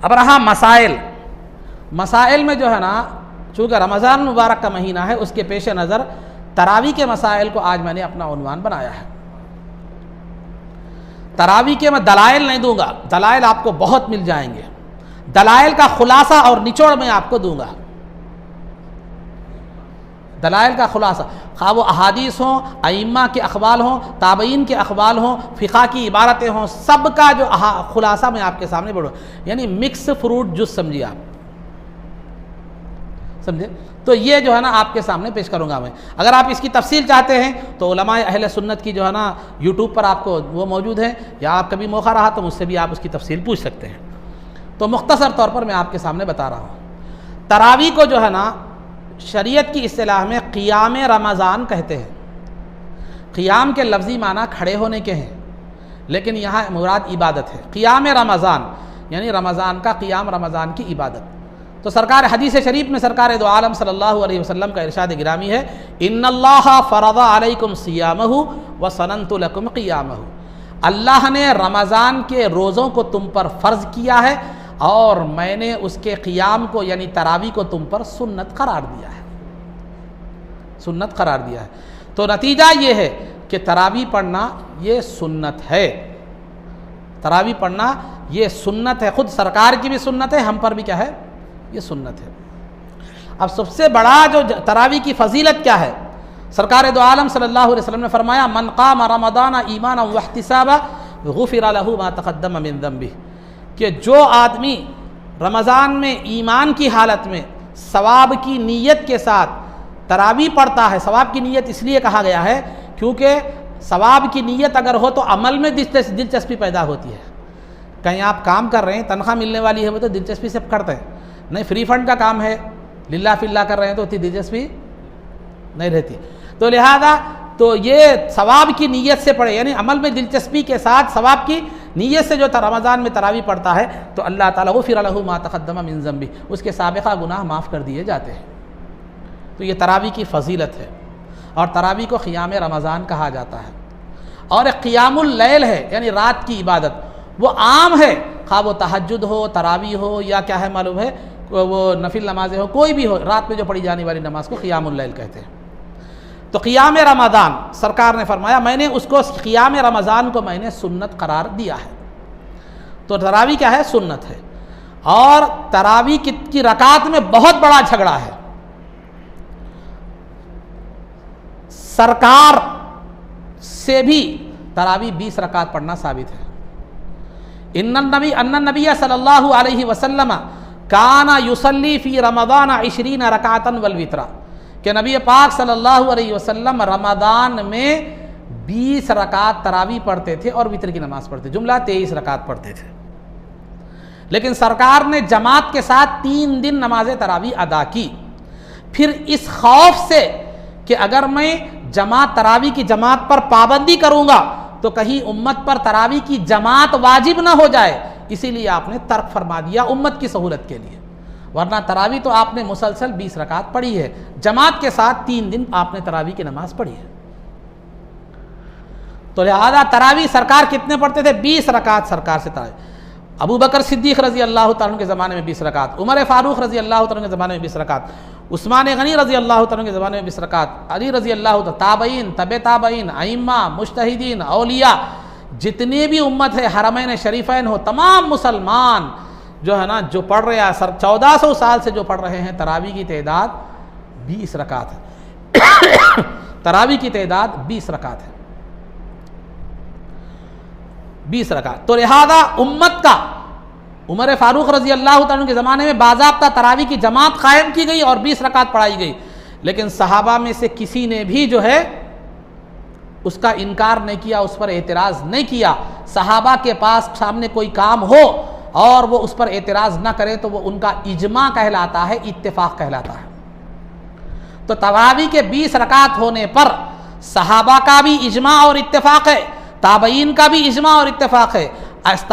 अब रहा मसाइल। मसाइल में जो है ना, चूँकि रमज़ान मुबारक का महीना है, उसके पेश नज़र तरावी के मसाइल को आज मैंने अपना उन्वान बनाया है। तरावी के मैं दलाइल नहीं दूंगा, दलाइल आपको बहुत मिल जाएंगे, दलाइल का खुलासा और निचोड़ मैं आपको दूंगा। दलाइल का खुलासा, खा वो अहादीस हों, अइम्मा के अखबाल हों, ताबईन के अखबाल हों, फ़िक़ा की इबारतें हों, सब का जो खुलासा मैं आपके सामने बढ़ूँ, यानी मिक्स फ्रूट जूस समझिए आप, समझे। तो ये जो है ना आपके सामने पेश करूँगा मैं। अगर आप इसकी तफसील चाहते हैं तो उलमाए अहले सुन्नत की जो है ना यूट्यूब पर आपको वो मौजूद है, या आप कभी मौका रहा तो मुझसे भी आप उसकी तफसील पूछ सकते हैं। तो मुख्तसर तौर पर मैं आपके सामने बता रहा हूँ। तरावी को जो है ना शरीयत की इस्तिलाह में क़ियाम रमज़ान कहते हैं। क़ियाम के लफ्ज़ी माना खड़े होने के हैं, लेकिन यहाँ मुराद इबादत है। क़ियाम रमज़ान यानी रमज़ान का क़ियाम, रमज़ान की इबादत। तो सरकार हदीस शरीफ में सरकार दो आलम सल्लल्लाहु अलैहि वसल्लम का इरशाद गिरामी है, इन्नल्लाह फ़रज़ा अलैकुम सियामहु व सनन्तु लकुम क़ियामहु। अल्लाह ने रमज़ान के रोज़ों को तुम पर फ़र्ज़ किया है और मैंने उसके क़ियाम को यानी तरावी को तुम पर सुन्नत करार दिया है, सुन्नत करार दिया है। तो नतीजा ये है कि तरावी पढ़ना ये सुन्नत है, तरावी पढ़ना ये सुन्नत है। ख़ुद सरकार की भी सुन्नत है, हम पर भी क्या है, ये सुन्नत है। अब सबसे बड़ा जो तरावी की फजीलत क्या है, सरकार दो आलम सल्लल्लाहु अलैहि वसल्लम ने फरमाया, मन क़ाम रमज़ान ईमाना व इहतिसाबा गुफ़िरा लहू मा तक़द्दम मिन ज़ंबिही, कि जो आदमी रमज़ान में ईमान की हालत में सवाब की नीयत के साथ तरावी पढ़ता है। सवाब की नीयत इसलिए कहा गया है क्योंकि सवाब की नीयत अगर हो तो अमल में दिलचस्पी पैदा होती है। कहीं आप काम कर रहे हैं, तनख्वाह मिलने वाली है, वो तो दिलचस्पी से करते हैं, नहीं फ्री फंड का काम है, लिल्ला फिल्ला कर रहे हैं तो उतनी दिलचस्पी नहीं रहती। तो लिहाजा तो ये सवाब की नीयत से पढ़े, यानी अमल में दिलचस्पी के साथ सवाब की नीयत से जो रमज़ान में तरावी पढ़ता है तो अल्लाह ताला गुफ़िर लहू मा तक़द्दम मिन ज़ंबी, उसके साबिक़ा गुनाह माफ़ कर दिए जाते हैं। तो ये तरावी की फजीलत है और तरावी को क़ियाम रमज़ान कहा जाता है। और एक क़ियामुल लैल है, यानी रात की इबादत, वो आम है, खा वो तहज्जुद हो, तरावी हो, या क्या है मालूम है वो नफिल नमाज़ें हो, कोई भी हो, रात में जो पढ़ी जाने वाली नमाज को क़ियामुल लैल कहते हैं। तो क़ियाम रमज़ान सरकार ने फरमाया मैंने उसको क़ियाम रमज़ान को मैंने सुन्नत करार दिया है। तो तरावी क्या है, सुन्नत है। और तरावी की रकात में बहुत बड़ा झगड़ा है। सरकार से भी तरावी 20 रकात पढ़ना साबित है। अन्नन नबी सल्लल्लाहु अलैहि वसल्लम काना युसल्ली फ़ी रमज़ान 20 रकातन वल वित्रा, कि नबी पाक सल्लल्लाहु अलैहि वसल्लम रमज़ान में 20 रकात तरावी पढ़ते थे और वित्र की नमाज़ पढ़ते, जुमला 23 रकात पढ़ते थे। लेकिन सरकार ने जमात के साथ 3 दिन नमाज तरावी अदा की। फिर इस खौफ से कि अगर मैं तरावी की जमात पर पाबंदी करूँगा तो कहीं उम्मत पर तरावी की जमात वाजिब ना हो जाए, इसीलिए आपने तर्क फरमा दिया उम्मत की सहूलत के लिए। वरना तरावी तो आपने मुसलसल 20 रकात पढ़ी है, जमात के साथ 3 दिन आपने तरावी की नमाज पढ़ी है। तो लिहाजा तरावी सरकार कितने पढ़ते थे, 20 रकात सरकार से तरावी। अबू बकर सिद्दीक़ रज़ी अल्लाह तआला के ज़माने में 20 रकात, उमर फ़ारूक रज़ी अल्लाह तआला के ज़माने में 20 रकात, उस्मान गनी रज़ी अल्लाह तआला के ज़माने में 20 रकात, अली रज़ी अल्लाह, ताबईन, तबे ताबईन, अइम्मा, मुज्तहिदीन, औलिया, जितनी भी उम्मत है, हरमैन शरीफैन हो, तमाम मुसलमान जो है ना जो पढ़ रहे हैं, 1400 साल से जो पढ़ रहे हैं, तरावी की तादाद 20 रकात है। तरावी की तादाद 20 रकात है, 20 रकात। तो लिहाजा उम्मत का उमर फ़ारूक रज़ी अल्लाह तआला के ज़माने में बाज़ाब्ता तरावी की जमात कायम की गई और 20 रकात पढ़ाई गई। लेकिन सहाबा में से किसी ने भी जो है उसका इनकार नहीं किया, उस पर एतराज़ नहीं किया। सहाबा के पास सामने कोई काम हो और वो उस पर एतराज़ ना करे तो वो उनका इजमा कहलाता है, इत्तेफाक कहलाता है। तो तरावी के 20 रकात होने पर सहाबा का भी इजमा और इत्तेफाक है, ताबईन का भी इजमा और इत्तेफाक है,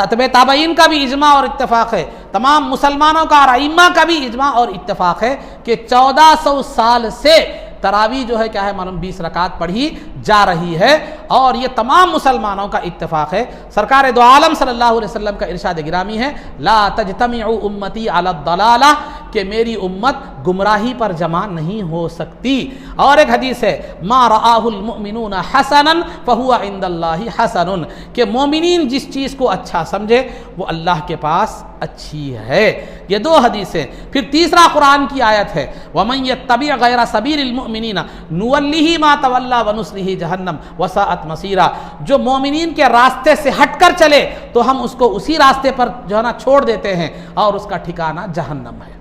तबे ताबईन का भी इजमा और इत्तेफाक है, तमाम मुसलमानों का और अइम्मा का भी इजमा और इत्तेफाक है कि 1400 साल से तरावी जो है क्या है मालूम 20 रकात पढ़ी जा रही है। और ये तमाम मुसलमानों का इत्तेफाक है। सरकार दो आलम सल्लल्लाहु अलैहि वसल्लम का इरशाद गिरामी है, ला तजतमिउ उम्मती अला दलाला, कि मेरी उम्मत गुमराही पर जमा नहीं हो सकती। और एक हदीस है, मा रआहुल मुमिनूना हसनन फहुवा इंदल्लाहि हसनुन, कि मोमिनीन जिस चीज़ को अच्छा समझे वो अल्लाह के पास अच्छी है। ये दो हदीसें। फिर तीसरा कुरान की आयत है, वमन यत्तबि गैर सबीलिल मुमिनीना नुवल्लिही मा तवल्ला व नुस्लिही जहन्नम वसाअत मसीरा, जो मोमिनीन के रास्ते से हटकर चले तो हम उसको उसी रास्ते पर जो है ना छोड़ देते हैं और उसका ठिकाना जहन्नम है।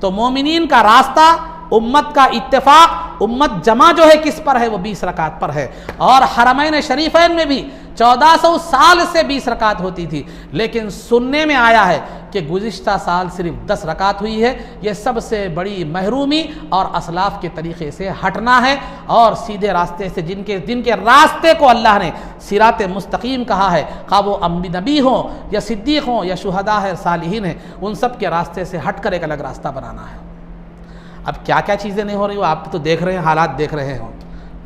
तो मोमिनीन का रास्ता, उम्मत का इत्तेफाक, उम्मत जमा जो है किस पर है, वो 20 रकात पर है। और हरमैन शरीफैन में भी 1400 साल से 20 रकात होती थी, लेकिन सुनने में आया है कि गुज़िश्ता साल सिर्फ 10 रकात हुई है। ये सबसे बड़ी महरूमी और असलाफ के तरीक़े से हटना है और सीधे रास्ते से जिनके रास्ते को अल्लाह ने सिरात मुस्तकीम कहा है, खा वो नबी हों या सिद्दीक़ हों या शुहदा है, सालिहीन है, उन सब के रास्ते से हट कर एक अलग रास्ता बनाना है। अब क्या क्या चीज़ें नहीं हो रही हो, आप तो देख रहे हैं, हालात देख रहे हो,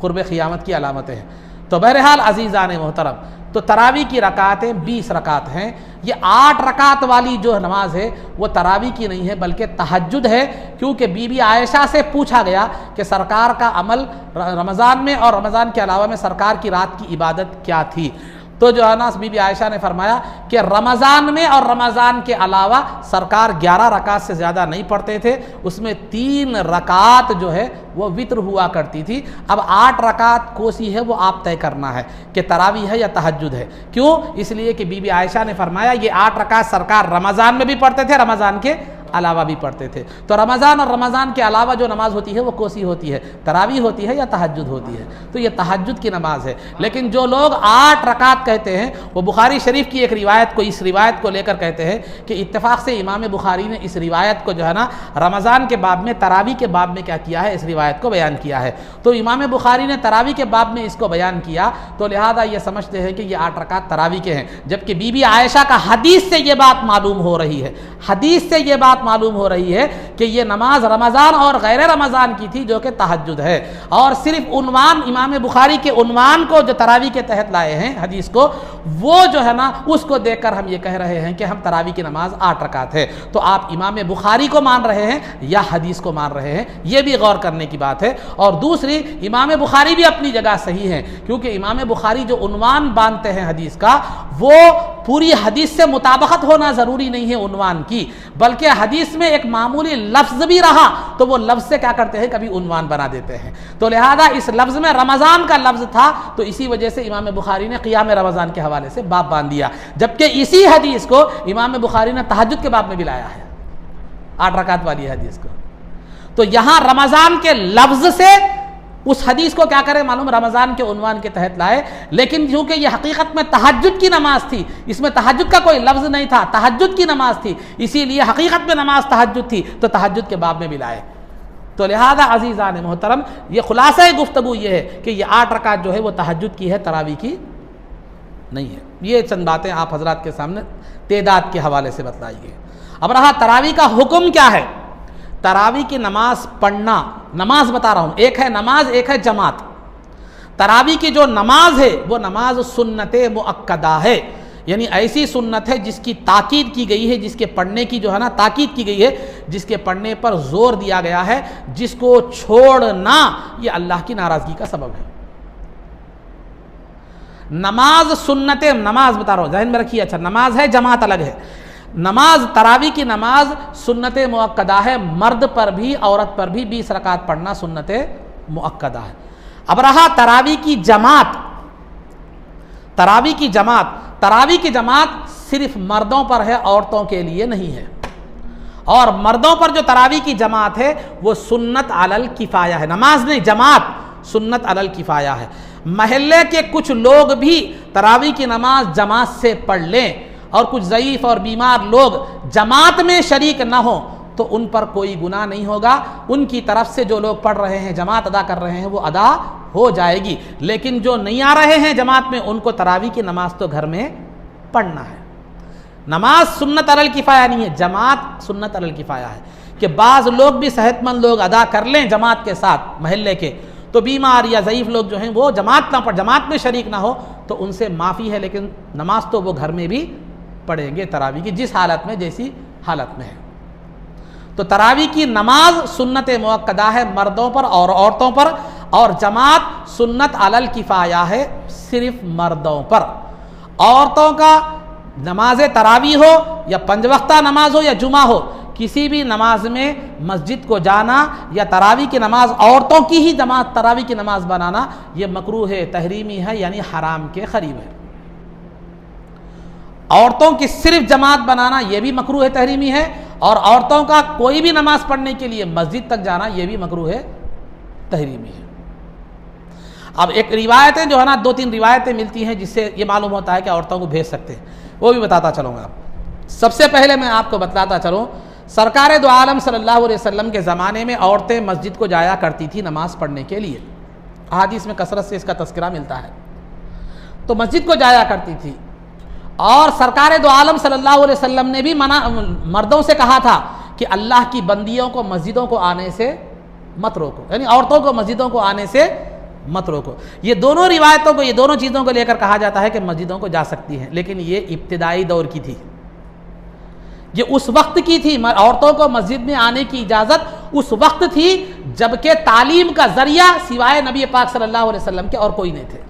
कुर्ब क़ियामत की अलामतें हैं। तो बहरहाल अज़ीज़ान मोहतरम, तो तरावी की रकातें 20 रकात हैं। ये 8 रकात वाली जो नमाज है वो तरावी की नहीं है बल्कि तहज्जुद है, क्योंकि बीबी आयशा से पूछा गया कि सरकार का अमल रमज़ान में और रमज़ान के अलावा में सरकार की रात की इबादत क्या थी। तो जो है ना बीबी आयशा ने फरमाया कि रमज़ान में और रमज़ान के अलावा सरकार 11 रकात से ज़्यादा नहीं पढ़ते थे, उसमें 3 रकात जो है वो वित्र हुआ करती थी। अब 8 रकात कोसी है वो आप तय करना है कि तरावी है या तहज्जुद है। क्यों? इसलिए कि बीबी आयशा ने फरमाया ये 8 रकात सरकार रमज़ान में भी पढ़ते थे, रमज़ान के अलावा भी पढ़ते थे। तो रमज़ान और रमज़ान के अलावा जो नमाज होती है वो कोसी होती है, तरावी होती है या तहज्जुद होती है। तो ये तहज्जुद की नमाज है। लेकिन जो लोग 8 रकात कहते हैं वो बुखारी शरीफ की एक रिवायत को, इस रिवायत को लेकर कहते हैं कि इत्तेफाक से इमाम बुखारी ने इस रिवायत को जो है ना रमज़ान के बाब में, तरावी के बाब में क्या किया है, इस रिवायत को बयान किया है। तो इमाम बुखारी ने तरावी के बाब में इसको बयान किया, तो लिहाजा ये समझते हैं कि ये 8 रकात तरावी के हैं। जबकि बीबी आयशा का हदीस से ये बात मालूम हो रही है, हदीस से ये बात मालूम हो रही है कि ये नमाज रमज़ान और गैर रमज़ान की थी जो कि तहज्जुद है। और सिर्फ उन्वान, इमाम बुखारी के उन्वान को जो तरावी के तहत लाए हैं हदीस को, वो जो है ना उसको देखकर हम ये कह रहे हैं कि हम तरावी की नमाज 8 रकात है। तो आप इमाम बुखारी को मान रहे हैं या हदीस को मान रहे हैं, ये भी गौर करने की बात है। और दूसरी, इमाम बुखारी भी अपनी जगह सही है, क्योंकि इमाम बुखारी जो उन्वान बांधते हैं हदीस का, वो पूरी हदीस से मुताबकत होना ज़रूरी नहीं है उन्वान की, बल्कि हदीस में एक मामूली लफ्ज़ भी रहा तो वो लफ्ज़ से क्या करते हैं, कभी उन्वान बना देते हैं। तो लिहाजा इस लफ्ज़ में रमज़ान का लफ्ज़ था, तो इसी वजह से इमाम बुखारी ने क़ियाम रमज़ान के हवाले से बाब बांध दिया। जबकि इसी हदीस को इमाम बुखारी ने तहज्जुद के बाब में भी लाया है, 8 रकात वाली हदीस को। तो यहाँ रमज़ान के लफ्ज़ से उस हदीस को क्या करें मालूम, रमज़ान के उन्वान के तहत लाए। लेकिन क्योंकि ये हकीकत में तहज्जुद की नमाज थी, इसमें तहज्जुद का कोई लफ्ज़ नहीं था, तहज्जुद की नमाज थी, इसीलिए हकीकत में नमाज तहज्जुद थी, तो तहज्जुद के बाब में भी लाए। तो लिहाजा अज़ीज़ान मोहतरम, ये खुलासा गुफ्तगू ये है कि ये 8 रकात जो है वो तहज्जुद की है, तरावी की नहीं है। ये चंद बातें आप हजरात के सामने तेदाद के हवाले से बतलाइए। अब रहा तरावी का हुक्म क्या है। तरावी की नमाज पढ़ना, नमाज बता रहा हूँ, एक है नमाज, एक है जमात। तरावी की जो नमाज है वो नमाज सुन्नत मुअक्कदा है, यानी ऐसी सुन्नत है जिसकी ताकीद की गई है, जिसके पढ़ने की जो है ना ताकीद की गई है, जिसके पढ़ने पर जोर दिया गया है, जिसको छोड़ना ये अल्लाह की नाराज़गी का सबब है। नमाज सुन्नत, नमाज बता रहा हूँ, ज़हन में रखिए। अच्छा, नमाज है, जमात अलग है। नमाज, तरावी की नमाज सुन्नत मुअक्कदा है, मर्द पर भी औरत पर भी 20 रकात पढ़ना सुन्नत मुअक्कदा है। अब रहा तरावी की जमात। तरावी की जमात सिर्फ मर्दों पर है, औरतों के लिए नहीं है। और मर्दों पर जो तरावी की जमात है वो सुन्नत अलल किफ़ाया है, नमाज नहीं, जमात सुन्नत अलल किफ़ाया है। महल्ले के कुछ लोग भी तरावी की नमाज जमात से पढ़ लें और कुछ ज़ईफ़ और बीमार लोग जमात में शरीक न हो तो उन पर कोई गुनाह नहीं होगा। उनकी तरफ से जो लोग पढ़ रहे हैं, जमात अदा कर रहे हैं, वो अदा हो जाएगी। लेकिन जो नहीं आ रहे हैं जमात में, उनको तरावी की नमाज तो घर में पढ़ना है। नमाज सुन्नत अलल किफ़ाया नहीं है, जमात सुन्नत अलल किफ़ाया है। कि बाज़ लोग भी सेहतमंद लोग अदा कर लें जमात के साथ महल्ले के, तो बीमार या ज़ईफ़ लोग जो हैं वो जमात में शरीक ना हो तो उनसे माफ़ी है, लेकिन नमाज तो वो घर में भी पढ़ेंगे तरावी की, जिस हालत में जैसी हालत में है। तो तरावी की नमाज सुन्नत मुअक्कदा है मर्दों पर और औरतों पर, और जमात सुन्नत अलल किफ़ाया है सिर्फ मर्दों पर। औरतों का नमाज तरावी हो या 5 वक्ता नमाज हो या जुमा हो, किसी भी नमाज में मस्जिद को जाना या तरावी की नमाज औरतों की ही जमात तरावी की नमाज बनाना ये मकरूह है, तहरीमी है, यानी हराम के करीब है। औरतों की सिर्फ जमात बनाना यह भी मकरूह है, तहरीमी है, और औरतों का कोई भी नमाज पढ़ने के लिए मस्जिद तक जाना यह भी मकरूह है, तहरीमी है। अब एक रिवायतें जो है ना 2-3 रिवायतें मिलती हैं जिससे ये मालूम होता है कि औरतों को भेज सकते हैं, वो भी बताता चलूँगा। सबसे पहले मैं आपको बताता चलूँ, सरकार दो आलम सल्लल्लाहु अलैहि वसल्लम के ज़माने में औरतें मस्जिद को जाया करती थी नमाज़ पढ़ने के लिए, अहादीस में कसरत से इसका तज़किरा मिलता है। तो मस्जिद को जाया करती थी, और सरकार दो आलम सल्लल्लाहु अलैहि वसल्लम ने भी मर्दों से कहा था कि अल्लाह की बंदियों को मस्जिदों को आने से मत रोको, यानी औरतों को मस्जिदों को आने से मत रोको। ये दोनों रिवायतों को, ये दोनों चीज़ों को लेकर कहा जाता है कि मस्जिदों को जा सकती हैं, लेकिन ये इब्तिदाई दौर की थी, ये उस वक्त की थी। औरतों को मस्जिद में आने की इजाज़त उस वक्त थी जबकि तालीम का जरिया सिवाय नबी पाक सल्लल्लाहु अलैहि वसल्लम के और कोई नहीं थे।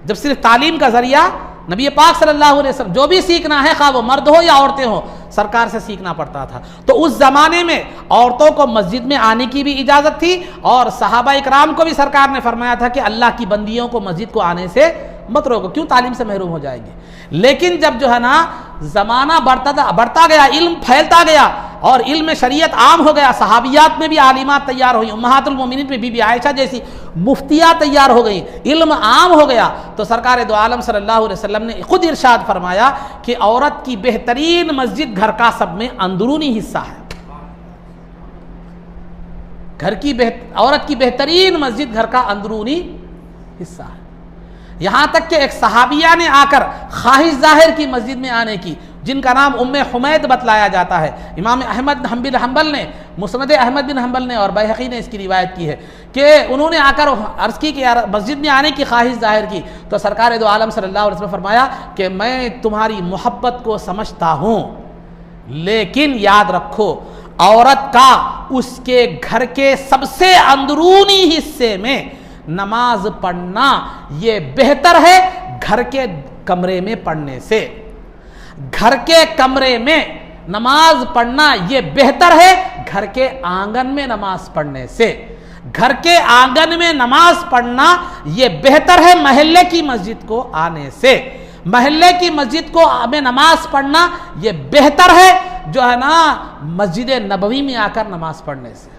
जब सिर्फ तालीम का जरिया नबी पाक सल्लल्लाहु अलैहि वसल्लम, जो भी सीखना है खा वो मर्द हो या औरतें हो, सरकार से सीखना पड़ता था। तो उस ज़माने में औरतों को मस्जिद में आने की भी इजाज़त थी, और सहाबा इकराम को भी सरकार ने फरमाया था कि अल्लाह की बंदियों को मस्जिद को आने से मत रोको, क्यों तालीम से महरूम हो जाएगी। लेकिन जब जो है ना ज़माना बढ़ता गया, इल्म फैलता गया और इल्म शरीयत आम हो गया, सहाबियात में भी आलिमात तैयार हुई, उम्महातुल मोमिनीन में बीबी आयशा जैसी मुफ्तियाँ तैयार हो गई, इल्म आम हो गया, तो सरकार दो आलम सल्लल्लाहु अलैहि वसल्लम ने खुद इरशाद फरमाया कि औरत की बेहतरीन मस्जिद घर का सब में अंदरूनी हिस्सा है। औरत की बेहतरीन मस्जिद घर का अंदरूनी हिस्सा है। यहाँ तक कि एक सहाबिया ने आकर ख्वाहिश जाहिर की मस्जिद में आने की, जिनका नाम उम्मे हुमैद बतलाया जाता है। इमाम अहमद बिन हंबल ने, मुस्नद अहमद बिन हंबल ने और बैहक़ी ने इसकी रिवायत की है कि उन्होंने आकर अर्ज़ की कि यार मस्जिद में आने की ख्वाहिश जाहिर की, तो सरकार दो आलम सल्लल्लाहु अलैहि वसल्लम फरमाया कि मैं तुम्हारी मोहब्बत को समझता हूँ, लेकिन याद रखो औरत का उसके घर के सबसे अंदरूनी हिस्से में नमाज पढ़ना ये बेहतर है घर के कमरे में पढ़ने से। घर के कमरे में नमाज पढ़ना ये बेहतर है घर के आंगन में नमाज पढ़ने से। घर के आंगन में नमाज पढ़ना ये बेहतर है महल्ले की मस्जिद को आने से। महल्ले की मस्जिद को में नमाज पढ़ना ये बेहतर है जो है ना मस्जिद नबवी में आकर नमाज पढ़ने से।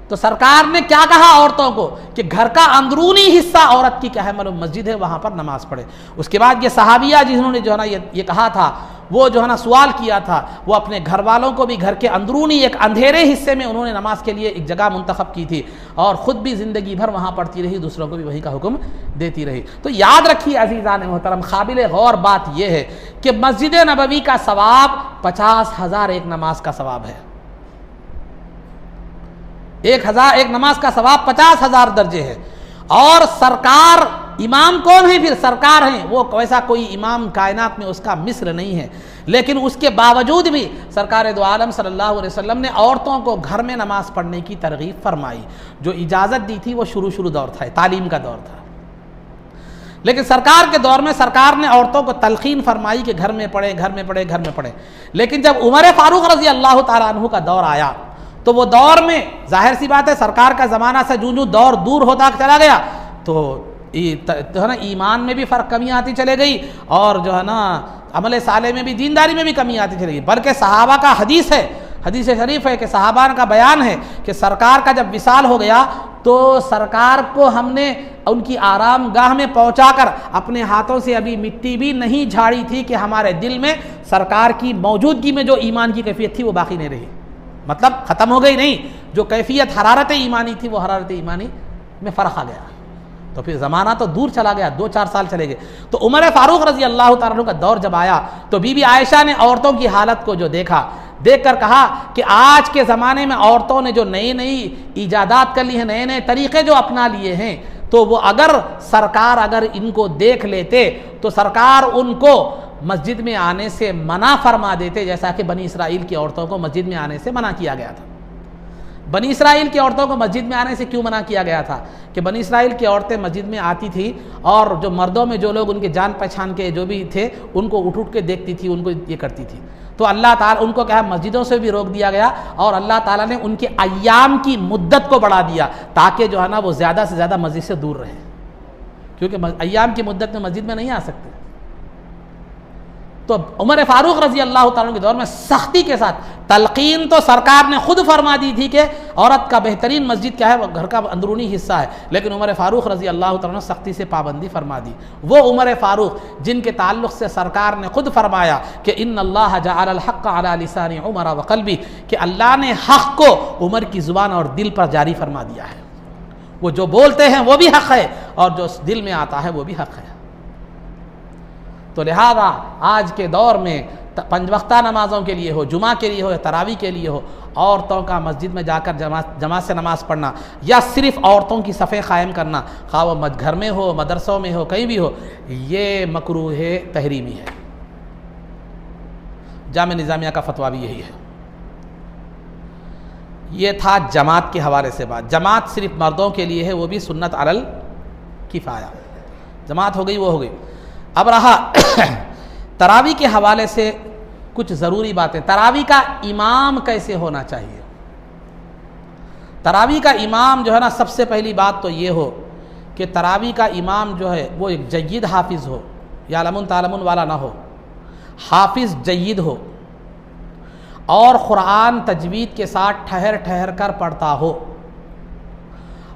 तो सरकार ने क्या कहा औरतों को कि घर का अंदरूनी हिस्सा औरत की क्या है, मतलब मस्जिद है, वहां पर नमाज पढ़े। उसके बाद ये सहाबिया जिन्होंने जो है ना ये कहा था, वो जो है ना सवाल किया था, वो अपने घर वालों को भी घर के अंदरूनी एक अंधेरे हिस्से में उन्होंने नमाज के लिए एक जगह मुंतखब की थी, और ख़ुद भी ज़िंदगी भर वहाँ पढ़ती रही, दूसरों को भी वही का हुक्म देती रही। तो याद रखिए अज़ीज़ान मोहतरम, काबिल गौर बात यह है कि मस्जिद नबवी का सवाब 50,000 एक नमाज का सवाब है। 1,000 एक नमाज का सवाब 50,000 दर्जे है। और सरकार, इमाम कौन है फिर? सरकार हैं, वो वैसा कोई इमाम कायनात में उसका मिस्र नहीं है, लेकिन उसके बावजूद भी सरकार दो आलम सल्लल्लाहु अलैहि वसल्लम ने औरतों को घर में नमाज पढ़ने की तरगीब फरमाई। जो इजाज़त दी थी वो शुरू दौर था, तालीम का दौर था, लेकिन सरकार के दौर में सरकार ने औरतों को तलकीन फरमाई कि घर में पढ़े, घर में पढ़े, घर में पढ़े। लेकिन जब उमर फारूक रज़ी अल्लाह ताला अन्हु का दौर आया, तो वो दौर में जाहिर सी बात है सरकार का ज़माना से जूं दौर दूर होता चला गया, तो है ना ईमान में भी फ़र्क कमी आती चले गई, और जो है ना अमल साले में भी, दीनदारी में भी कमी आती चली गई। बल्कि सहाबा का हदीस है, हदीस शरीफ है कि सहाबा का बयान है कि सरकार का जब विसाल हो गया तो सरकार को हमने उनकी आराम गाह में पहुँचाकर अपने हाथों से अभी मिट्टी भी नहीं झाड़ी थी कि हमारे दिल में सरकार की मौजूदगी में जो ईमान की कैफियत थी वो बाकी नहीं रही, मतलब ख़त्म हो गई नहीं, जो कैफियत हरारत ईमानी थी वो हरारत ईमानी में फ़र्क आ गया। तो फिर ज़माना तो दूर चला गया, 2-4 साल चले गए। तो उमर फ़ारूक रज़ी अल्लाह तआला अन्हु का दौर जब आया तो बीबी आयशा ने औरतों की हालत को जो देखा, देख कर कहा कि आज के ज़माने में औरतों ने जो नई नई ईजादात कर ली हैं, नए नए तरीक़े जो अपना लिए हैं, तो वो अगर सरकार अगर इनको देख लेते तो सरकार उनको मस्जिद में आने से मना फरमा देते, जैसा कि बनी इसराइल की औरतों को मस्जिद में आने से मना किया गया था। बनी इसराइल की औरतों को मस्जिद में आने से क्यों मना किया गया था कि बनी इसराइल की औरतें मस्जिद में आती थी और जो मर्दों में जो लोग उनके जान पहचान के जो भी थे उनको उठ उठ के देखती थी, उनको ये करती थी। तो अल्लाह ताला उनको क्या है मस्जिदों से भी रोक दिया गया और अल्लाह ताला ने उनके अय्याम की मुद्दत को बढ़ा दिया ताकि जो है ना वो ज़्यादा से ज़्यादा मस्जिद से दूर रहे, क्योंकि अय्याम की मुद्दत में मस्जिद में नहीं आ सकते। तो उमर फ़ारूक रज़ी अल्लाह तआला के दौर में सख्ती के साथ तलकीन तो सरकार ने खुद फरमा दी थी कि औरत का बेहतरीन मस्जिद क्या है, वो घर का अंदरूनी हिस्सा है, लेकिन उमर फ़ारूक रज़ी अल्लाह तआला ने सख्ती से पाबंदी फरमा दी। वो उमर फ़ारूक जिनके ताल्लुक़ से सरकार ने खुद फरमाया कि इन्नल्लाह जअलल हक़्क़ अला लिसानी उमर व क़ल्बी, कि अल्लाह ने हक़ को उमर की ज़ुबान और दिल पर जारी फरमा दिया है। वो जो बोलते हैं वो भी हक़ है और जो दिल में आता है वो भी हक़ है। तो लिहाजा आज के दौर में 5 वक्ता नमाज़ों के लिए हो, जुमा के लिए हो या तरावी के लिए हो, औरतों का मस्जिद में जाकर जमात से नमाज़ पढ़ना या सिर्फ़ औरतों की सफ़े क़ायम करना, खा वो घर में हो, मदरसों में हो, कहीं भी हो, ये मकरूह तहरीमी है। जामे निज़ामिया का फतवा भी यही है। ये था जमात के हवाले से बात। जमात सिर्फ मर्दों के लिए है, वो भी सुन्नत अलल किफ़ाया। जमात हो गई, वो हो गई। अब रहा तरावी के हवाले से कुछ ज़रूरी बातें। तरावी का इमाम कैसे होना चाहिए? तरावी का इमाम जो है ना, सबसे पहली बात तो ये हो कि तरावी का इमाम जो है वो एक जय्यद हाफिज़ हो, यालमुन तालमुन वाला ना हो, हाफिज़ जय्यद हो और क़ुरान तजवीद के साथ ठहर ठहर कर पढ़ता हो।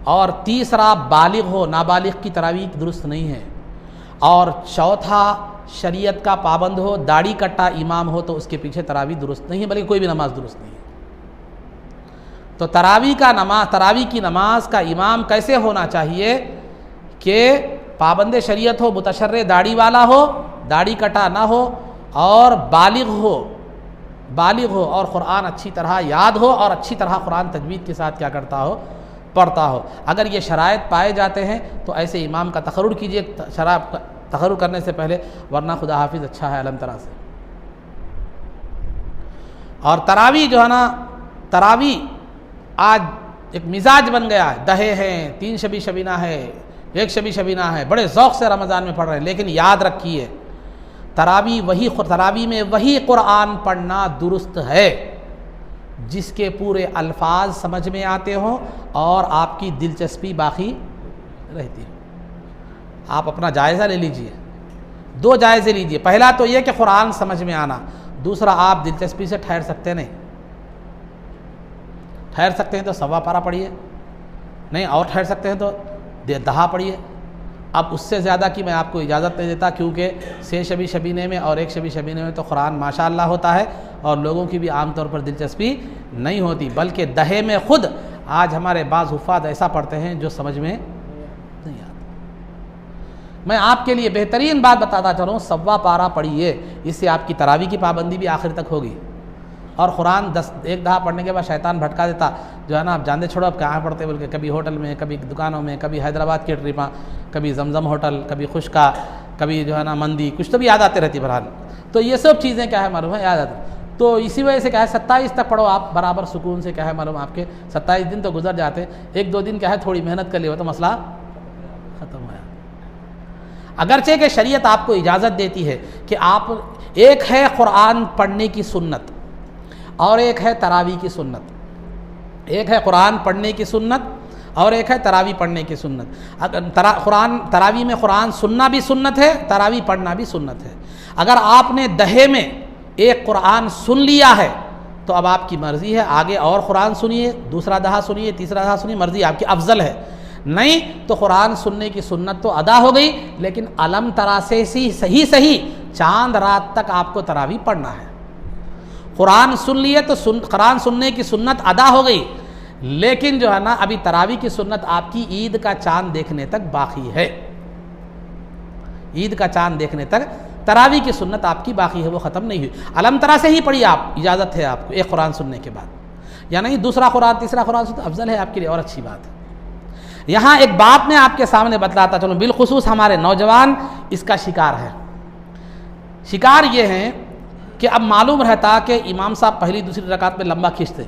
और तीसरा बालिग हो, नाबालिग की तरावी दुरुस्त नहीं है। और चौथा शरीयत का पाबंद हो, दाढ़ी कट्टा इमाम हो तो उसके पीछे तरावी दुरुस्त नहीं है, बल्कि कोई भी नमाज दुरुस्त नहीं है। तो तरावी की नमाज का इमाम कैसे होना चाहिए कि पाबंद शरीयत हो, मुतशर्रे दाढ़ी वाला हो, दाढ़ी कटा ना हो और बालिग हो और क़ुरान अच्छी तरह याद हो और अच्छी तरह क़ुरान तजवीद के साथ क्या करता हो, पढ़ता हो। अगर ये शराइत पाए जाते हैं तो ऐसे इमाम का तक़र्रुर कीजिए तक़र्रुर करने से पहले, वरना खुदा हाफिज़ अच्छा है अलम तरह से। और तरावी जो है ना, तरावी आज एक मिजाज बन गया है। दहे हैं, 3 शबी शबीना है, 1 शबी शबीना है, बड़े ज़ौक़ से रमज़ान में पढ़ रहे हैं। लेकिन याद रखिए तरावी में वही क़ुरान पढ़ना दुरुस्त है जिसके पूरे अल्फाज समझ में आते हों और आपकी दिलचस्पी बाकी रहती है। आप अपना जायज़ा ले लीजिए, 2 जायज़े लीजिए। पहला तो ये कि क़ुरान समझ में आना, दूसरा आप दिलचस्पी से ठहर सकते नहीं, ठहर सकते हैं तो सवा पारा पढ़िए, नहीं और ठहर सकते हैं तो 10 पढ़िए। अब उससे ज़्यादा की मैं आपको इजाज़त नहीं देता, क्योंकि 6 शबी शबीने में और 1 शबी शबीने में तो क़ुरान माशाअल्लाह होता है और लोगों की भी आम तौर पर दिलचस्पी नहीं होती। बल्कि दहे में ख़ुद आज हमारे बाज़ हुफ़ाज़ ऐसा पढ़ते हैं जो समझ में नहीं आता। मैं आपके लिए बेहतरीन बात बताता चलूँ, सवा पारा पढ़िए, इससे आपकी तरावी की पाबंदी भी आखिर तक होगी। और क़ुरान 1 दफ़ा पढ़ने के बाद शैतान भटका देता, जो है ना, आप जानते छोड़ो अब कहाँ पढ़ते बोल के, कभी होटल में, कभी दुकानों में, कभी हैदराबाद की ट्रिपा, कभी जमजम होटल, कभी खुशका, कभी जो है ना मंदी, कुछ तो भी याद आते रहती बहरहाल। तो ये सब चीज़ें क्या है मालूम है, याद आती। तो इसी वजह से क्या है 27 तक पढ़ो आप बराबर सुकून से, क्या है मालूम आपके 27 दिन तो गुजर जाते, 1-2 दिन क्या है थोड़ी मेहनत कर लिया तो मसला ख़त्म हो। अगरचे कि शरीयत आपको इजाज़त देती है कि आप, एक है क़ुरान पढ़ने की सुन्नत और एक है तरावी की सुन्नत, एक है क़ुरान पढ़ने की सुन्नत और एक है तरावी पढ़ने की सुन्नत। अगर तरावी में क़ुरान सुनना भी सुन्नत है, तरावी पढ़ना भी सुन्नत है। अगर आपने दहे में एक क़ुरान सुन लिया है तो अब आपकी मर्ज़ी है, आगे और क़ुरान सुनिए, दूसरा दहा सुनिए, तीसरा दहा सुनिए, मर्ज़ी आपकी, अफजल है। नहीं तो क़ुरान सुनने की सुन्नत तो अदा हो गई, लेकिन अलम तरा से सही चांद रात तक आपको तरावी पढ़ना है। क़ुरान सुन लिए तो क़ुरान सुनने की सुन्नत अदा हो गई, लेकिन जो है ना अभी तरावी की सुन्नत आपकी ईद का चांद देखने तक बाकी है। ईद का चांद देखने तक तरावी की सुन्नत आपकी बाकी है, वो ख़त्म नहीं हुई। अलम तरा से ही पढ़िए आप, इजाज़त है आपको एक कुरान सुनने के बाद, या नहीं दूसरा कुरान तीसरा कुरान सुनते अफजल है आपके लिए और अच्छी बात है। यहाँ एक बात मैं आपके सामने बतलाता चलूँ, बिलखुसूस हमारे नौजवान इसका शिकार है। शिकार ये हैं कि अब मालूम रहता कि इमाम साहब पहली दूसरी रकात में लंबा खींचते,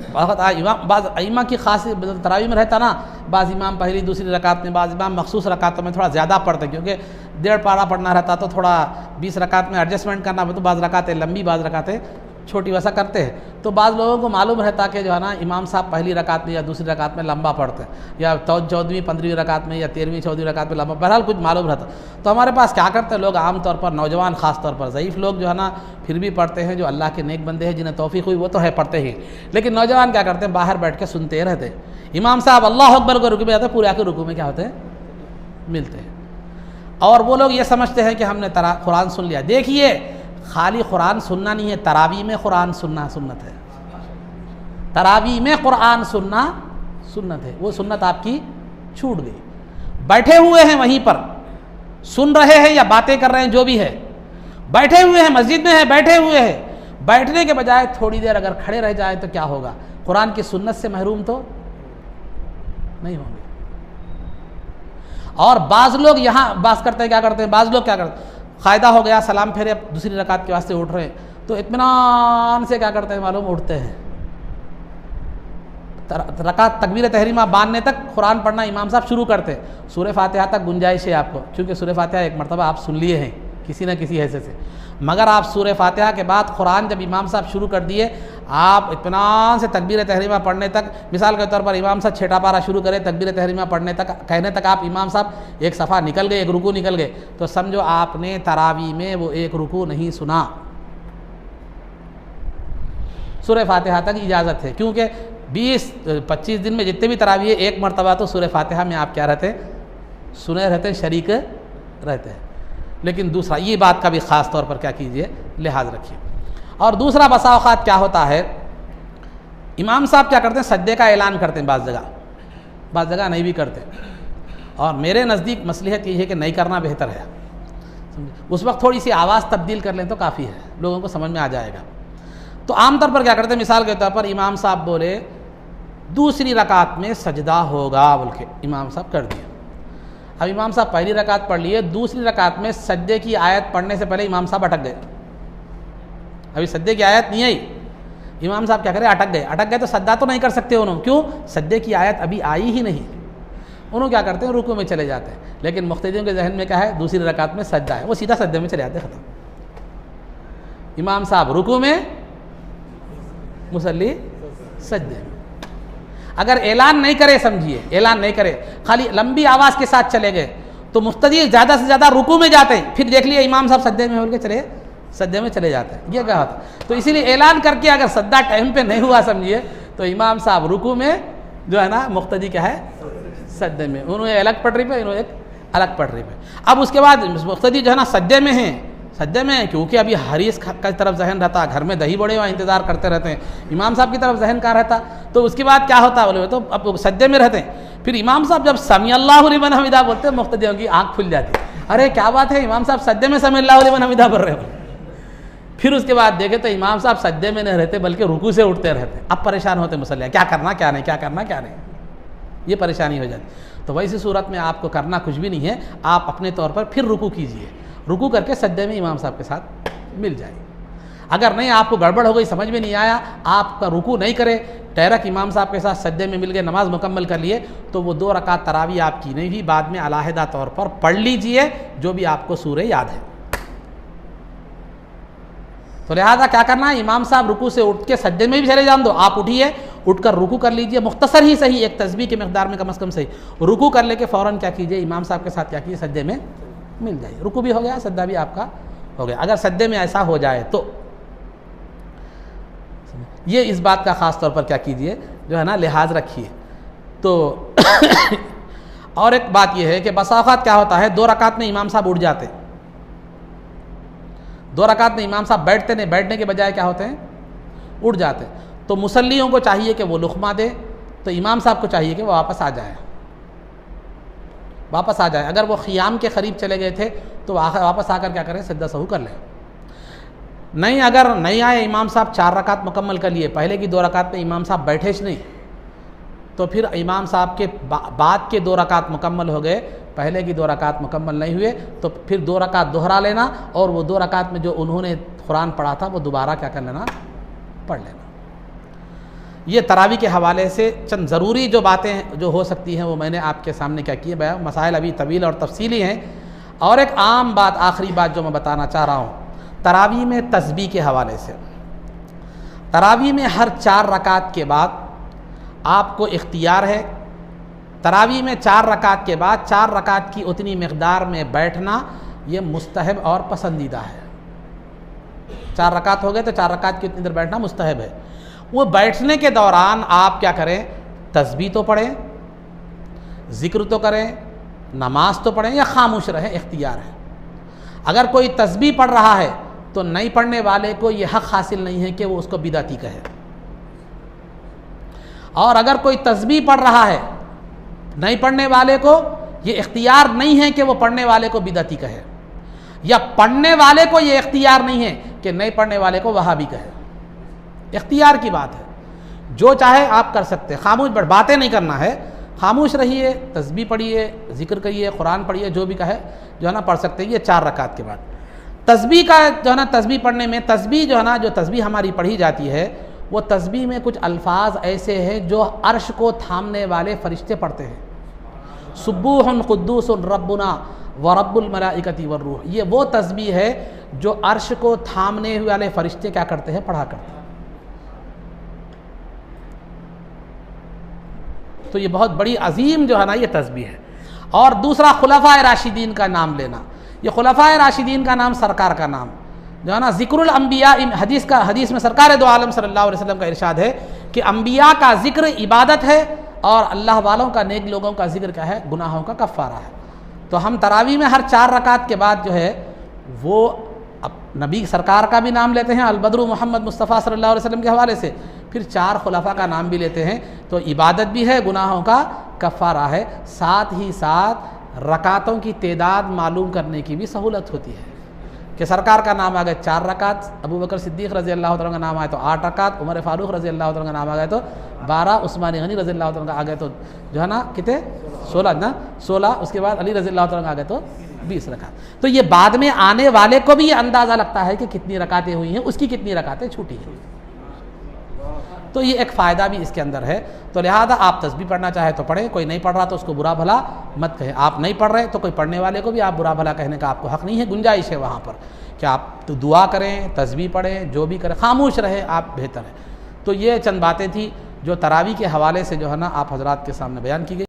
बाज़ इमाम की खास तरावी में रहता ना, बाज़ इमाम पहली दूसरी रकात में, बाज़ इमाम मखसूस रकातों में थोड़ा ज़्यादा पढ़ते, क्योंकि 1.5 पारा पढ़ना रहता तो थोड़ा 20 रकात में एडजस्टमेंट करना, तो बाज़ रकातें लंबी बाज़ रकातें छोटी, वैसा करते हैं। तो बाज़ लोगों को मालूम रहता कि जो है ना इमाम साहब पहली रकात में या दूसरी रकात में लंबा पढ़ते हैं, या 14वीं 15वीं रकात में या 13वीं 14वीं रकात में लंबा, बहरहाल कुछ मालूम रहता। तो हमारे पास क्या करते हैं लोग, आम तौर पर नौजवान ख़ास तौर पर ज़ईफ़ लोग जो है ना फिर भी पढ़ते हैं, जो अल्लाह के नेक बंदे हैं जिन्हें तौफ़ीक़ हुई वो तो है पढ़ते ही, लेकिन नौजवान क्या करते हैं बाहर बैठ के सुनते रहते। इमाम साहब अल्लाह अकबर को रुकू में जाते, पूरे आके रुकू में क्या होते हैं मिलते हैं, और वो लोग ये समझते हैं कि हमने कुरान सुन लिया। देखिए खाली कुरान सुनना नहीं है, तरावी में कुरान सुनना सुन्नत है। तरावी में कुरान सुनना सुन्नत है, वो सुन्नत आपकी छूट गई। बैठे हुए हैं वहीं पर सुन रहे हैं या बातें कर रहे हैं, जो भी है, बैठे हुए हैं मस्जिद में है, बैठे हुए हैं, बैठने के बजाय थोड़ी देर अगर खड़े रह जाए तो क्या होगा, कुरान की सुन्नत से महरूम तो नहीं होंगे। और बाज़ लोग यहाँ बात करते हैं, क्या करते हैं बाज़ लोग क्या करते हैं, क़ायदा हो गया सलाम फेरे, अब दूसरी रकात के वास्ते उठ रहे हैं, तो इत्मीनान से क्या करते हैं मालूम, उठते हैं, रकात तकबीर तहरीमा बांधने तक कुरान पढ़ना इमाम साहब शुरू करते हैं। सूरह फातिहा तक गुंजाइश है आपको, क्योंकि सूरह फातिहा एक मरतबा आप सुन लिए हैं किसी न किसी हैसियत से, मगर आप सूरह फातिहा के बाद कुरान जब इमाम साहब शुरू कर दिए, आप इत्मीनान से तकबीर तहरीमा पढ़ने तक, मिसाल के तौर पर इमाम साहब 6ठा पारा शुरू करें, तकबीर तहरीमा पढ़ने तक कहने तक आप इमाम साहब एक सफ़ा निकल गए, एक रुकू निकल गए, तो समझो आपने तरावी में वो एक रुकू नहीं सुना। सूरह फातिहा तक इजाज़त है, क्योंकि 20-25 दिन में जितने भी तरावी है, एक मरतबा तो सूरह फातिहा में आप क्या रहते सुने रहते, शरीक रहते हैं। लेकिन दूसरा ये बात का भी ख़ास तौर पर क्या कीजिए लिहाज रखिए। और दूसरा बसा औक़ात क्या होता है, इमाम साहब क्या करते हैं सज्दे का ऐलान करते हैं, बाज़ जगह नहीं भी करते, और मेरे नज़दीक मसलहत ये है कि नहीं करना बेहतर है। उस वक्त थोड़ी सी आवाज़ तब्दील कर लें तो काफ़ी है, लोगों को समझ में आ जाएगा। तो आमतौर पर क्या करते हैं, मिसाल के तौर पर इमाम साहब बोले दूसरी रकात में सजदा होगा बोल के इमाम साहब कर दिया। अब इमाम साहब पहली रकात पढ़ लिए, दूसरी रकात में सज्दे की आयत पढ़ने से पहले इमाम साहब अटक गए, अभी सज्दे की आयत नहीं आई, इमाम साहब क्या करें अटक गए, तो सज्दा तो नहीं कर सकते उन्होंने, क्यों, सज्दे की आयत अभी आई ही नहीं। उन्होंने क्या करते हैं रुकू में चले जाते हैं, लेकिन मुख्तदियों के जहन में क्या है दूसरी रकात में सज्दा है, वो सीधा सज्दे में चले जाते हैं, ख़त्म। इमाम साहब रुकू में, मुसल्ली सज्दे में। अगर ऐलान नहीं करे, समझिए ऐलान नहीं करे, खाली लंबी आवाज़ के साथ चले गए, तो मुख्तदी ज़्यादा से ज़्यादा रुकू में जाते हैं, फिर देख लिए इमाम साहब सज्दे में बोल के चले सज्दे में चले जाते हैं, ये क्या होता है। तो इसीलिए ऐलान करके अगर सज्दा टाइम पे नहीं हुआ समझिए, तो इमाम साहब रुकू में जो है ना, मुख्तदी क्या है सज्दे में, उन्होंने अलग पटरी पे, इन्होंने एक अलग पटरी पे। अब उसके बाद मुख्तदी जो है ना सज्दे में है, क्योंकि अभी हरीस की तरफ जहन रहता, घर में दही बड़े वहाँ इंतज़ार करते रहते हैं, इमाम साहब की तरफ जहन कहाँ रहता। तो उसके बाद क्या होता बोले, तो अब सज्दे में रहते हैं, फिर इमाम साहब जब समी अल्लाहु लिमन हमिदा बोलते हैं, मुख्तदियों की आँख खुल जाती, अरे क्या बात है, इमाम साहब सज्दे में समी अल्लाहु लिमन हमिदा बोल रहे हो। फिर उसके बाद देखे तो इमाम साहब सज्दे में नहीं रहते, बल्कि रुकू से उठते रहते। अब परेशान होते मुसल्ले, क्या करना क्या नहीं, क्या करना क्या नहीं, ये परेशानी हो जाती। तो वैसी सूरत में आपको करना कुछ भी नहीं है, आप अपने तौर पर फिर रुकू कीजिए, रुकू करके सज्दे में इमाम साहब के साथ मिल जाए। अगर नहीं आपको गड़बड़ हो गई, समझ में नहीं आया, आपका रुकू नहीं करे, डायरेक्ट इमाम साहब के साथ सज्दे में मिल गए, नमाज मुकम्मल कर लिए, तो वो 2 रकात तरावी आपकी नहीं हुई, बाद में अलहदा तौर पर पढ़ लीजिए जो भी आपको सूरह याद है। तो लिहाजा क्या करना है, इमाम साहब रुकू से उठ के सज्दे में भी चले जान दो, आप उठिए, उठकर रुकू कर लीजिए, मुख्तसर ही सही, एक तस्बीह के मकदार में कम से कम सही, रुकू कर लेके फ़ौरन क्या कीजिए, इमाम साहब के साथ क्या कीजिए, सज्दे में मिल जाइए, रुकू भी हो गया, सज्दा भी आपका हो गया। अगर सज्दे में ऐसा हो जाए तो ये इस बात का ख़ास तौर पर क्या कीजिए जो है ना लिहाज रखिए। तो और एक बात यह है कि बसा औक़ात क्या होता है, 2 रकात में इमाम साहब उठ जाते, 2 रकात में इमाम साहब बैठते नहीं, बैठने के बजाय क्या होते हैं उठ जाते। तो मुसल्लियों को चाहिए कि वो लुक़मा दे, तो इमाम साहब को चाहिए कि वो वापस आ जाए, वापस आ जाए। अगर वो ख़ियाम के करीब चले गए थे तो वापस आकर क्या करें, सजदा सहू कर लें। नहीं, अगर नहीं आए इमाम साहब 4 रकात मुकम्मल कर लिए, पहले की 2 रकात में इमाम साहब बैठे ही नहीं, तो फिर इमाम साहब के बाद के 2 रकात मुकम्मल हो गए, पहले की 2 रकात मुकम्मल नहीं हुए, तो फिर 2 रकात दोहरा लेना और वो 2 रकात में जो उन्होंने कुरान पढ़ा था वो दोबारा क्या कर लेना, पढ़ लेना। ये तरावी के हवाले से चंद ज़रूरी जो बातें जो हो सकती हैं वो मैंने आपके सामने क्या किए बयान। मसाइल अभी तवील और तफसीली हैं। और एक आम बात, आखिरी बात जो मैं बताना चाह रहा हूँ, तरावी में तस्बीह के हवाले से, तरावी में हर 4 रकात के बाद आपको इख्तियार है, तरावी में 4 रकात के बाद 4 रकात की उतनी मकदार में बैठना ये मुस्तहब और पसंदीदा है। 4 रकात हो गए तो 4 रकात की उतनी देर बैठना मुस्तहब है। वो बैठने के दौरान आप क्या करें, तस्बीह तो पढ़ें, ज़िक्र तो करें, नमाज तो पढ़ें या खामोश रहें, इख्तियार है। अगर कोई तस्बीह पढ़ रहा है तो नहीं पढ़ने वाले को ये हक़ हासिल नहीं है कि वो उसको बिदअती कहे, और अगर कोई तस्बीह पढ़ रहा है नहीं पढ़ने वाले को ये इख्तियार नहीं है कि वो पढ़ने वाले को बिदअती कहे, या पढ़ने वाले को ये इख्तियार नहीं है कि नहीं पढ़ने वाले को वहाबी कहे। इख्तियार की बात है, जो चाहे आप कर सकते हैं। खामोश बातें नहीं करना है, खामोश रहिए, तस्बीह पढ़िए, ज़िक्र करिए, कुरान पढ़िए, जो भी कहे जो है ना पढ़ सकते हैं। ये 4 रकात के बाद तस्बीह का जो है ना, तस्बीह पढ़ने में, तस्बीह जो है ना, जो तस्बीह हमारी पढ़ी जाती है वो तस्बीह में कुछ अल्फाज ऐसे हैं जो अर्श को थामने वाले फरिश्ते पढ़ते हैं। सुब्बूहुन कुद्दूसुन रब्बुना व रब्बुल मलाइकति वर्रूह, ये वो तस्बीह है जो अर्श को थामने वाले फरिश्ते क्या करते हैं, पढ़ा करते हैं। तो ये बहुत बड़ी अजीम जो है ना ये तस्बीह है। और दूसरा, खुलफाए राशिदीन का नाम लेना। ये खुलफाए राशिदीन का नाम सरकार का नाम जो है ना, ज़िक्रुल अंबिया, हदीस में सरकार दो आलम सल्लल्लाहु अलैहि वसल्लम का इरशाद है कि अंबिया का ज़िक्र इबादत है और अल्लाह वालों का, नेक लोगों का ज़िक्र क्या है, गुनाहों का कफ़ारा है। तो हम तरावी में हर 4 रकात के बाद जो है वो नबी सरकार का भी नाम लेते हैं, अलबद्रु मोहम्मद मुस्तफ़ा सल्लल्लाहु अलैहि वसल्लम के हवाले से, फिर 4 खुलफा का नाम भी लेते हैं। तो इबादत भी है, गुनाहों का कफ़ारा है, साथ ही साथ रकातों की तादाद मालूम करने की भी सहूलत होती है कि सरकार का नाम आ गए 4 रकात, अबू बकर सिद्दीक़ रज़ी अल्लाह तआला का नाम आए तो 8 रकात, उमर फ़ारूक़ रज़ी अल्लाह तआला का नाम आ गए तो 12, उस्मान गनी रज़ी अल्लाह तआला का आ गए तो जो है ना कितने 16, उसके बाद अली रज़ी अल्लाह तआला का आ गए तो 20 रकात। तो ये बाद में आने वाले को भी ये अंदाज़ा लगता है कि कितनी रकातें हुई हैं, उसकी कितनी रकातें छूटी हैं। तो ये एक फ़ायदा भी इसके अंदर है। तो लिहाजा आप तस्बीह पढ़ना चाहे तो पढ़ें, कोई नहीं पढ़ रहा तो उसको बुरा भला मत कहें। आप नहीं पढ़ रहे तो कोई पढ़ने वाले को भी आप बुरा भला कहने का आपको हक़ नहीं है, गुंजाइश है वहाँ पर कि आप तो दुआ करें, तस्बीह पढ़ें, जो भी करें, खामोश रहें, आप बेहतर है। तो ये चंद बातें थी जो तरावी के हवाले से जो है ना आप हज़रात के सामने बयान की गई।